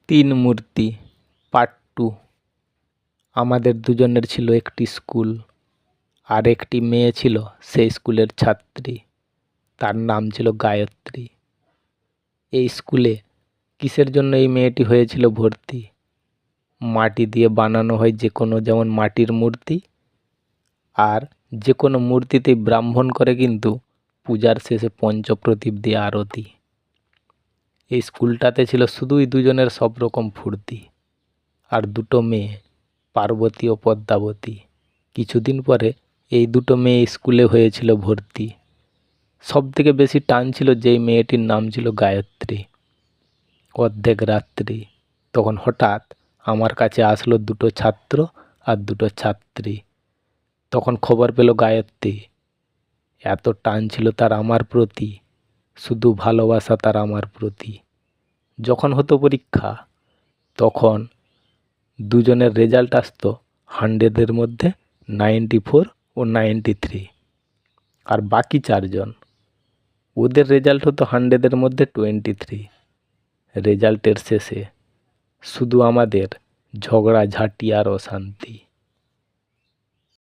তিন মূর্তি পার্ট 2। আমাদের দুজনের ছিল একটি স্কুল, আর একটি মেয়ে ছিল সেই স্কুলের ছাত্রী। তার নাম ছিল গায়ত্রী। এই স্কুলে কিসের জন্য এই মেয়েটি হয়েছিল ভর্তি? মাটি দিয়ে বানানো হয় যে কোনো, যেমন মাটির মূর্তি, আর যে কোনো মূর্তিতেই ব্রাহ্মণ করে কিন্তু পূজার শেষে পঞ্চপ্রদীপ দিয়ে আরতি। এই স্কুলটাতে ছিল শুধুই দুজনের সব রকম ফুর্তি, আর দুটো মেয়ে, পার্বতী ও পদ্মাবতী। কিছুদিন পরে এই দুটো মেয়ে স্কুলে হয়েছিল ভর্তি। সব থেকে বেশি টান ছিল যেই মেয়েটির নাম ছিল গায়ত্রী। অর্ধেক রাত্রি তখন হঠাৎ আমার কাছে আসলো দুটো ছাত্র আর দুটো ছাত্রী। তখন খবর পেল গায়ত্রী। এত টান ছিল তার আমার প্রতি, শুধু ভালোবাসা তার আমার প্রতি। যখন হতো পরীক্ষা, তখন দুজনের রেজাল্ট আসতো 100-এর মধ্যে 94 ও 93। আর বাকি চারজন, ওদের রেজাল্ট হতো 100-এর মধ্যে 23। রেজাল্টের শেষে শুধু আমাদের ঝগড়া ঝাঁটি আর অশান্তি।